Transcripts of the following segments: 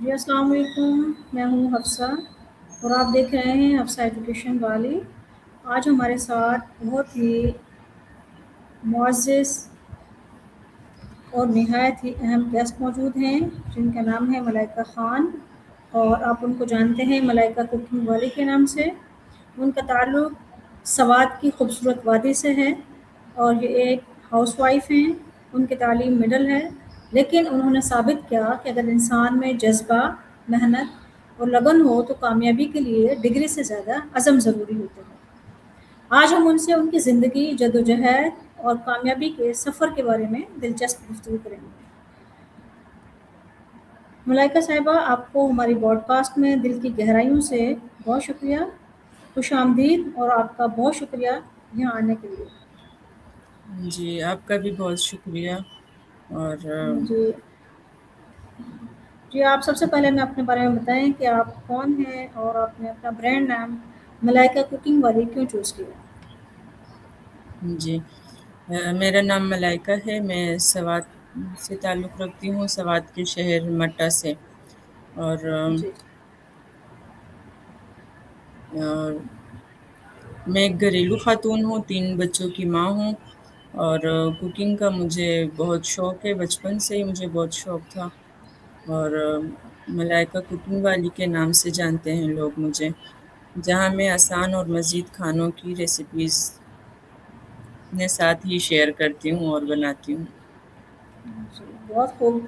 جی السلام علیکم، میں ہوں حفصہ اور آپ دیکھ رہے ہیں حفصہ ایجوکیشن والی۔ آج ہمارے ساتھ بہت ہی معزز اور نہایت ہی اہم گیسٹ موجود ہیں جن کا نام ہے ملائکہ خان، اور آپ ان کو جانتے ہیں ملائکہ کوکنگ والی کے نام سے۔ ان کا تعلق سوات کی خوبصورت وادی سے ہے اور یہ ایک ہاؤس وائف ہیں۔ ان کی تعلیم مڈل ہے، لیکن انہوں نے ثابت کیا کہ اگر انسان میں جذبہ، محنت اور لگن ہو تو کامیابی کے لیے ڈگری سے زیادہ عزم ضروری ہوتا ہے۔ آج ہم ان سے ان کی زندگی، جدوجہد اور کامیابی کے سفر کے بارے میں دلچسپ گفتگو کریں گے۔ ملائکہ صاحبہ، آپ کو ہماری براڈ کاسٹ میں دل کی گہرائیوں سے بہت شکریہ، خوش آمدید، اور آپ کا بہت شکریہ یہاں آنے کے لیے۔ جی آپ کا بھی بہت شکریہ۔ اور جی آپ سب سے پہلے ہمیں اپنے بارے میں بتائیں کہ آپ کون ہیں اور آپ نے اپنا برانڈ نام ملائکہ کوکنگ والی کیوں چوز کیا؟ جی میرا نام ملائکہ ہے، میں سوات سے تعلق رکھتی ہوں، سوات کے شہر مٹا سے۔ اور جی اور میں ایک گھریلو خاتون ہوں، 3 بچوں کی ماں ہوں، اور کوکنگ کا مجھے بہت شوق ہے، بچپن سے ہی مجھے بہت شوق تھا۔ اور ملائکہ کوکنگ والی کے نام سے جانتے ہیں لوگ مجھے، جہاں میں آسان اور مزید کھانوں کی ریسیپیز اپنے ساتھ ہی شیئر کرتی ہوں اور بناتی ہوں۔ جی بہت خوب۔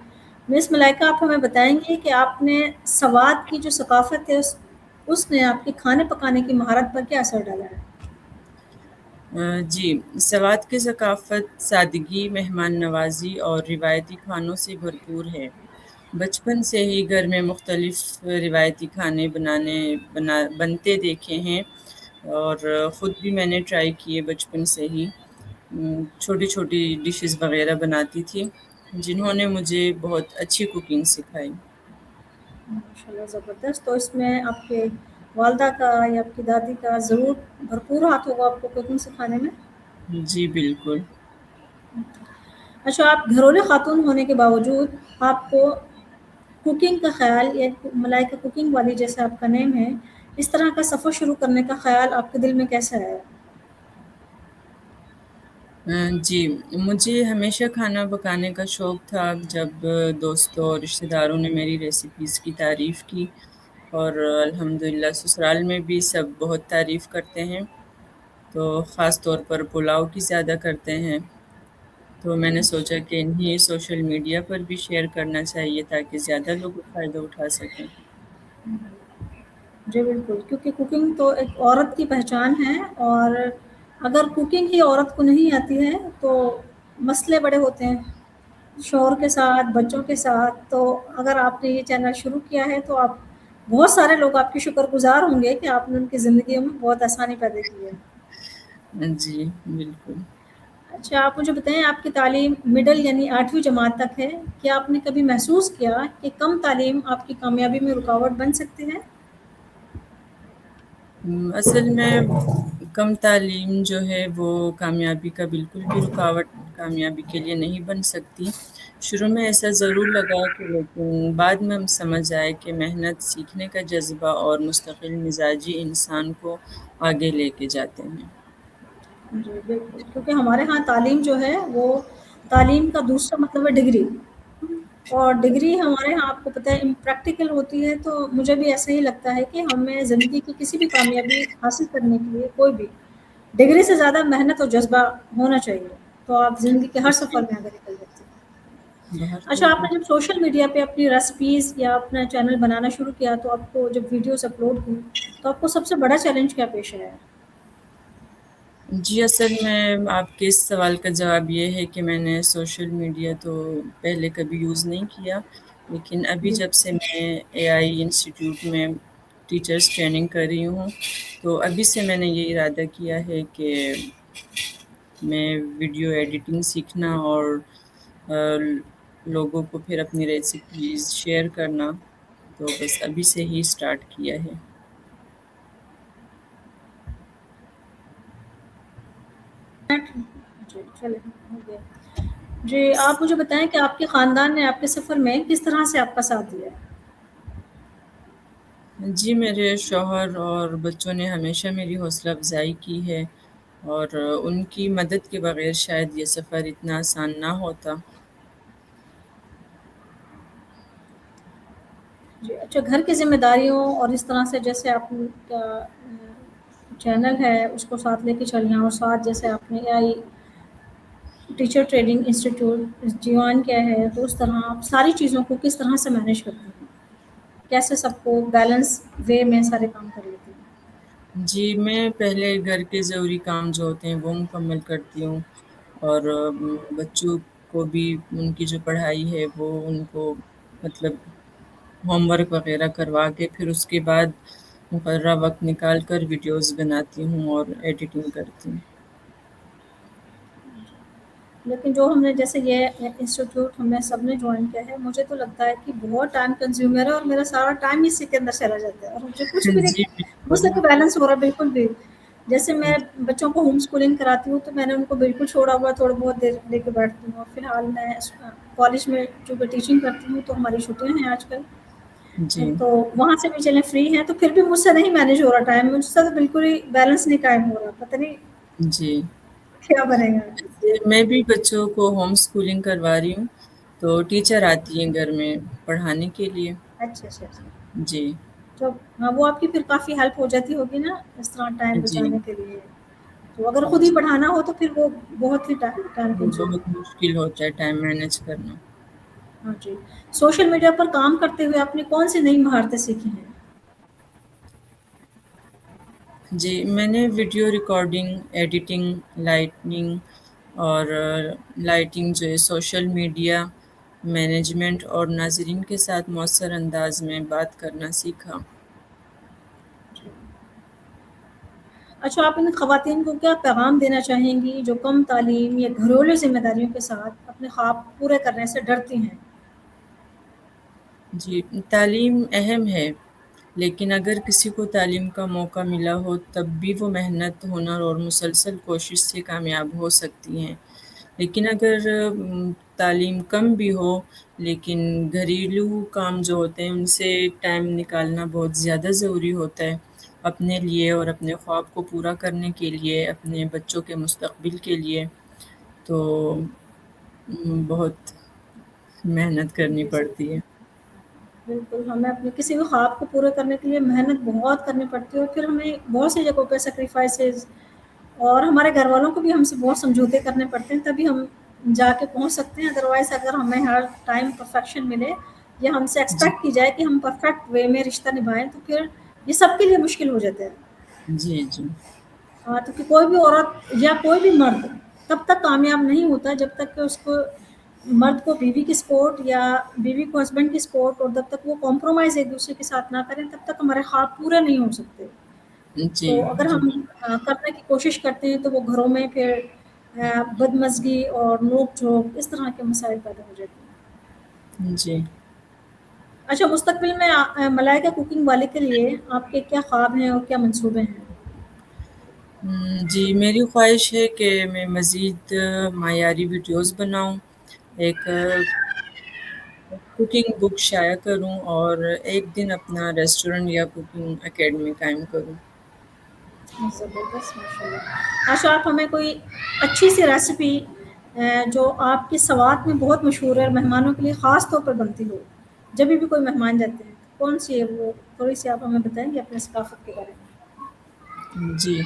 مس ملائکہ، آپ ہمیں بتائیں گے کہ آپ نے سوات کی جو ثقافت ہے اس نے آپ کے کھانے پکانے کی مہارت پر کیا اثر ڈالا ہے؟ جی سوات کی ثقافت سادگی، مہمان نوازی اور روایتی کھانوں سے بھرپور ہے۔ بچپن سے ہی گھر میں مختلف روایتی کھانے بنتے دیکھے ہیں، اور خود بھی میں نے ٹرائی کیے بچپن سے ہی۔ چھوٹی چھوٹی ڈشز وغیرہ بناتی تھی، جنہوں نے مجھے بہت اچھی کوکنگ سکھائی۔ ماشاءاللہ زبردست۔ تو اس میں آپ کے والدہ کا یا آپ کی دادی کا ضرور بھرپور ہاتھ ہوگا آپ کو کوکنگ سکھانے میں۔ جی بالکل۔ اچھا، آپ گھریلو خاتون ہونے کے باوجود آپ کو کوکنگ کا خیال، یا ملائکہ کوکنگ والی جیسا آپ کا نیم ہے، اس طرح کا سفر شروع کرنے کا خیال آپ کے دل میں کیسے آیا؟ جی مجھے ہمیشہ کھانا پکانے کا شوق تھا۔ جب دوستوں اور رشتہ داروں نے میری ریسیپیز کی تعریف کی، اور الحمدللہ سسرال میں بھی سب بہت تعریف کرتے ہیں، تو خاص طور پر پلاؤ کی زیادہ کرتے ہیں، تو میں نے سوچا کہ انہیں سوشل میڈیا پر بھی شیئر کرنا چاہیے تاکہ زیادہ لوگ فائدہ اٹھا سکیں۔ جی بالکل، کیونکہ کوکنگ تو ایک عورت کی پہچان ہے، اور اگر کوکنگ ہی عورت کو نہیں آتی ہے تو مسئلے بڑے ہوتے ہیں شوہر کے ساتھ، بچوں کے ساتھ۔ تو اگر آپ نے یہ چینل شروع کیا ہے تو آپ بہت سارے لوگ آپ کے شکر گزار ہوں گے کہ آپ نے ان کی زندگی میں بہت آسانی پیدا کی ہے۔ جی بالکل۔ اچھا، آپ مجھے بتائیں، آپ کی تعلیم مڈل یعنی 8ویں جماعت تک ہے، کیا آپ نے کبھی محسوس کیا کہ کم تعلیم آپ کی کامیابی میں رکاوٹ بن سکتی ہے؟ اصل میں کم تعلیم جو ہے وہ کامیابی کا بالکل بھی رکاوٹ کامیابی کے لیے نہیں بن سکتی۔ شروع میں ایسا ضرور لگا کہ، لیکن بعد میں ہم سمجھ آئے کہ محنت، سیکھنے کا جذبہ اور مستقل مزاجی انسان کو آگے لے کے جاتے ہیں۔ جی بالکل، کیونکہ ہمارے ہاں تعلیم جو ہے وہ تعلیم کا دوسرا مطلب ہے ڈگری، اور ڈگری ہمارے یہاں آپ کو پتہ ہے پریکٹیکل ہوتی ہے۔ تو مجھے بھی ایسا ہی لگتا ہے کہ ہمیں زندگی کی کسی بھی کامیابی حاصل کرنے کے لیے کوئی بھی ڈگری سے زیادہ محنت اور جذبہ ہونا چاہیے، تو آپ زندگی کے ہر سفر میں آگے نکل جاتے ہیں۔ باہر اچھا، کھول آپ دیں۔ نے جب سوشل میڈیا پہ اپنی ریسیپیز یا اپنا چینل بنانا شروع کیا تو آپ کو جب ویڈیوز اپلوڈ کی تو آپ کو سب سے بڑا چیلنج کیا پیش آیا؟ جی اصل میں آپ کے اس سوال کا جواب یہ ہے کہ میں نے سوشل میڈیا تو پہلے کبھی یوز نہیں کیا، لیکن ابھی جی جب سے میں AI انسٹیٹیوٹ میں ٹیچرز ٹریننگ کر رہی ہوں، تو ابھی سے میں نے یہ ارادہ کیا ہے کہ میں ویڈیو ایڈیٹنگ سیکھنا اور لوگوں کو پھر اپنی ریسیپیز شیئر کرنا، تو بس ابھی سے ہی اسٹارٹ کیا ہے۔ جی چلے ہو گیا۔ جی آپ مجھے بتائیں کہ آپ کے خاندان نے آپ کے سفر میں کس طرح سے آپ کا ساتھ دیا ہے؟ جی، میرے شوہر اور بچوں نے ہمیشہ میری حوصلہ افزائی کی ہے اور ان کی مدد کے بغیر شاید یہ سفر اتنا آسان نہ ہوتا۔ جی اچھا، گھر کی ذمہ داریوں اور اس طرح سے جیسے آپ کا چینل ہے اس کو ساتھ لے کے چلنا، اور ساتھ جیسے آپ نے اے آئی ٹیچر ٹریننگ انسٹیٹیوٹ جیوان کیا ہے، تو اس طرح آپ ساری چیزوں کو کس طرح سے مینیج کرتے ہیں؟ کیسے سب کو بیلنس وے میں سارے کام کر لیتی ہیں؟ جی، میں پہلے گھر کے ضروری کام جو ہوتے ہیں وہ مکمل کرتی ہوں اور بچوں کو بھی ان کی جو پڑھائی ہے وہ ان کو مطلب ہوم ورک وغیرہ کروا کے پھر اس کے بعد مقررہ وقت نکال کر ویڈیوز بناتی ہوں اور ایڈیٹنگ کرتی ہوں۔ لیکن جو ہم نے جیسے یہ انسٹیٹیوٹ ہم نے سب نے جوائن کیا ہے، مجھے تو لگتا ہے کہ بہت ٹائم کنزیومر ہے اور میرا سارا ٹائم اسی کے اندر چلا جاتا ہے اور مجھے کچھ بھی جی، نہیں، مجھ سے بالکل۔ تو بیلنس ہو رہا بالکل بھی۔ جیسے میں بچوں کو ہوم اسکولنگ کراتی ہوں تو میں نے ان کو بالکل چھوڑا ہوا، تھوڑا بہت دیر لے کے بیٹھتی ہوں، اور فی الحال میں کالج میں چونکہ ٹیچنگ کرتی ہوں تو ہماری چھٹیاں ہیں آج کل، جی، تو وہاں سے بھی چلیں فری ہیں، تو پھر بھی مجھ سے نہیں مینیج ہو رہا ٹائم، مجھ سے تو بالکل ہی بیلنس نہیں قائم ہو رہا، پتہ نہیں جی۔ کیا بنے گا۔ میں بھی بچوں کو ہوم اسکولنگ کروا رہی ہوں، تو ٹیچر آتی ہیں گھر میں پڑھانے کے لیے۔ اچھا اچھا اچھا، جی، تو ہاں وہ آپ کی پھر کافی ہیلپ ہو جاتی ہوگی نا اس طرح ٹائم جی، بچانے کے لیے، تو اگر خود ہی جی۔ پڑھانا ہو تو پھر وہ بہت ہی ٹائم وہ کنزیوم بہت ہے۔ مشکل ہوتا ہے ٹائم مینیج کرنا۔ ہاں جی، سوشل میڈیا پر کام کرتے ہوئے آپ نے کون سی نئی مہارتیں سیکھی ہیں؟ جی، میں نے ویڈیو ریکارڈنگ، ایڈیٹنگ، لائٹننگ اور لائٹنگ جو ہے سوشل میڈیا مینجمنٹ اور ناظرین کے ساتھ مؤثر انداز میں بات کرنا سیکھا۔ اچھا، آپ ان خواتین کو کیا پیغام دینا چاہیں گی جو کم تعلیم یا گھریلو ذمہ داریوں کے ساتھ اپنے خواب پورے کرنے سے ڈرتی ہیں؟ جی، تعلیم اہم ہے، لیکن اگر کسی کو تعلیم کا موقع ملا ہو تب بھی وہ محنت، ہنر اور مسلسل کوشش سے کامیاب ہو سکتی ہیں۔ لیکن اگر تعلیم کم بھی ہو لیکن گھریلو کام جو ہوتے ہیں ان سے ٹائم نکالنا بہت زیادہ ضروری ہوتا ہے اپنے لیے اور اپنے خواب کو پورا کرنے کے لیے، اپنے بچوں کے مستقبل کے لیے، تو بہت محنت کرنی جی صحیح، پڑتی ہے۔ بالکل ہمیں اپنے کسی بھی خواب کو پورے کرنے کے لیے محنت بہت کرنی پڑتی ہے، اور پھر ہمیں بہت سی جگہوں پہ سیکریفائسز، اور ہمارے گھر والوں کو بھی ہم سے بہت سمجھوتے کرنے پڑتے ہیں تبھی ہم جا کے پہنچ سکتے ہیں، ادروائز اگر ہمیں ہر ٹائم پرفیکشن ملے یا ہم سے جی، ایکسپیکٹ کی جائے کہ ہم پرفیکٹ وے میں رشتہ نبھائیں تو پھر یہ سب کے لیے مشکل ہو جاتا ہے۔ جی، جی، ہاں، تو کہ کوئی بھی عورت یا کوئی بھی مرد تب تک کامیاب نہیں ہوتا جب تک کہ اس کو مرد کو بیوی کی سپورٹ یا بیوی کو ہسبینڈ کی سپورٹ، اور جب تک وہ کمپرومائز ایک دوسرے کے ساتھ نہ کریں تب تک ہمارے خواب پورے نہیں ہو سکتے۔ جی، تو اگر جی، ہم کرنے کی کوشش کرتے ہیں تو وہ گھروں میں پھر بدمزگی اور نوک جھوک اس طرح کے مسائل پیدا ہو جاتے ہیں۔ جی۔ اچھا، مستقبل میں ملائکہ کوکنگ والے کے لیے آپ کے کیا خواب ہیں اور کیا منصوبے ہیں؟ جی، میری خواہش ہے کہ میں مزید معیاری ویڈیوز بناؤں، ایک کوکنگ بک شائع کروں اور ایک دن اپنا ریسٹورینٹ یا کوکنگ اکیڈمی قائم کروں۔ زبردست، ماشاء اللہ۔ اچھا، آپ ہمیں کوئی اچھی سی ریسیپی جو آپ کی سوات میں بہت مشہور ہے اور مہمانوں کے لیے خاص طور پر بنتی ہو، جب بھی کوئی مہمان جاتے ہیں کون سی ہے وہ، تھوڑی سی آپ ہمیں بتائیں گے اپنے ثقافت کے بارے میں؟ جی،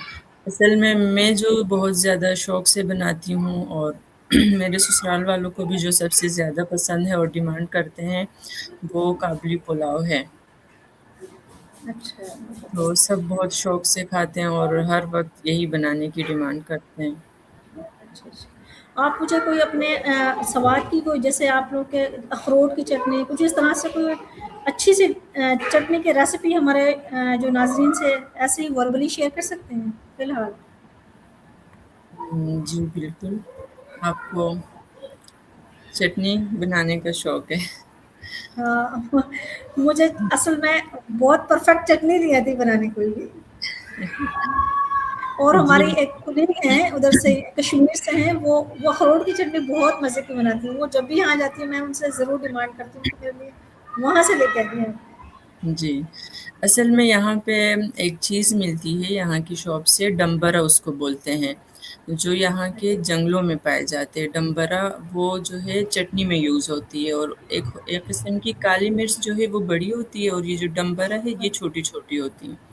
اصل میں جو بہت زیادہ شوق سے بناتی ہوں اور میرے سسرال والوں کو بھی جو سب سے زیادہ پسند ہے اور ڈیمانڈ کرتے ہیں وہ کابلی پلاؤ ہے۔ اچھا، تو سب بہت شوق سے کھاتے ہیں اور ہر وقت یہی بنانے کی ڈیمانڈ کرتے ہیں۔ اچھا اچھا۔ آپ مجھے کوئی اپنے سواد کی کوئی، جیسے آپ لوگ کے اخروٹ کی چٹنی کچھ اس طرح سے کوئی اچھی سی چٹنی کی ریسیپی ہمارے جو ناظرین سے ایسے ہی وربلی شیئر کر سکتے ہیں فی الحال؟ جی بالکل، آپ کو چٹنی بنانے کا شوق ہے؟ ہاں، مجھے اصل میں بہت پرفیکٹ چٹنی نہیں آتی بنانے کوئی بھی، اور جی، ہماری ایک کلنگ ہیں ادھر سے کشمیر سے ہیں، وہ اخروٹ کی چٹنی بہت مزے کی بناتی ہیں، وہ جب بھی یہاں جاتی ہے میں ان سے ضرور ڈیمانڈ کرتی ہوں کہ میرے لیے وہاں سے لے کے آتی ہیں۔ جی، اصل میں یہاں پہ ایک چیز ملتی ہے یہاں کی شاپ سے، ڈمبرا اس کو بولتے ہیں، جو یہاں کے اچھا جنگلوں میں پائے جاتے ہیں۔ ڈمبرا وہ جو ہے چٹنی میں یوز ہوتی ہے، اور ایک قسم کی کالی مرچ جو ہے وہ بڑی ہوتی ہے، اور یہ جو ڈمبرا ہے یہ چھوٹی چھوٹی ہوتی ہیں۔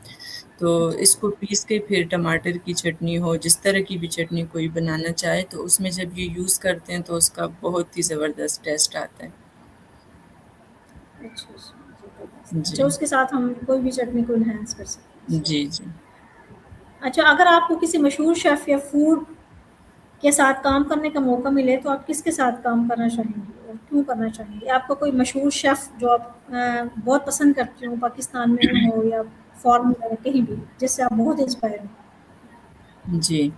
تو اچھا اس کو پیس کے پھر ٹماٹر کی چٹنی ہو، جس طرح کی بھی چٹنی کوئی بنانا چاہے، تو اس میں جب یہ یوز کرتے ہیں تو اس کا بہت ہی زبردست ٹیسٹ آتا ہے۔ اچھا جی اچھا، اس کے ساتھ ہم کوئی بھی چٹنی کو انہینس کر سکتے ہیں۔ جی جی اچھا، اگر آپ کو کسی مشہور شیف یا فوڈ کے ساتھ کام کرنے کا موقع ملے تو آپ کس کے ساتھ کام کرنا چاہیں گے اور کیوں کرنا چاہیں گے؟ آپ کو کوئی مشہور شیف جو آپ بہت پسند کرتے ہوں، پاکستان میں ہو یا فارن میں کہیں بھی، جس سے آپ بہت انسپائر ہوں؟ جی،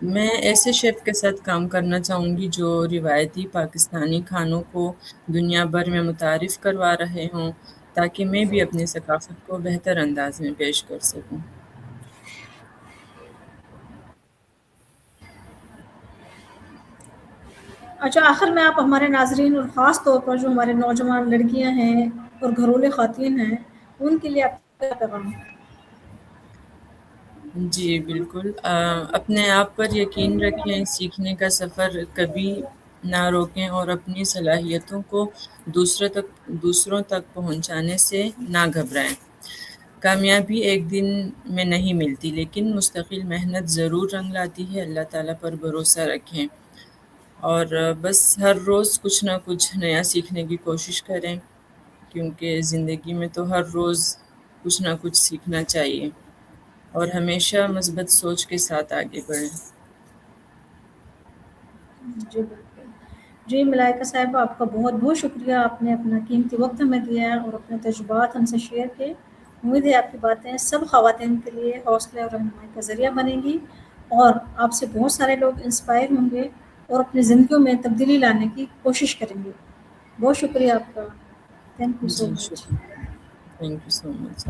میں ایسے شیف کے ساتھ کام کرنا چاہوں گی جو روایتی پاکستانی کھانوں کو دنیا بھر میں متعارف کروا رہے ہوں، تاکہ میں بھی اپنی ثقافت کو بہتر انداز میں پیش کر سکوں۔ اچھا، آخر میں آپ ہمارے ناظرین اور خاص طور پر جو ہمارے نوجوان لڑکیاں ہیں اور گھرولے خواتین ہیں، ان کے لیے آپ کا کیا پیغام ہے؟ جی بالکل، اپنے آپ پر یقین رکھیں، سیکھنے کا سفر کبھی نہ روکیں، اور اپنی صلاحیتوں کو دوسروں تک پہنچانے سے نہ گھبرائیں۔ کامیابی ایک دن میں نہیں ملتی، لیکن مستقل محنت ضرور رنگ لاتی ہے۔ اللہ تعالیٰ پر بھروسہ رکھیں، اور بس ہر روز کچھ نہ کچھ نیا سیکھنے کی کوشش کریں، کیونکہ زندگی میں تو ہر روز کچھ نہ کچھ سیکھنا چاہیے، اور ہمیشہ مثبت سوچ کے ساتھ آگے بڑھیں۔ جی بالکل۔ جی ملائکہ صاحبہ، آپ کا بہت بہت شکریہ، آپ نے اپنا قیمتی وقت ہمیں دیا اور اپنے تجربات ہم سے شیئر کیے۔ امید ہے آپ کی باتیں سب خواتین کے لیے حوصلے اور رہنمائی کا ذریعہ بنیں گی، اور آپ سے بہت سارے لوگ انسپائر ہوں گے اور اپنی زندگیوں میں تبدیلی لانے کی کوشش کریں گے۔ بہت شکریہ آپ کا، تھینک یو سو جی مچ۔ شکریہ، تھینک یو سو مچ۔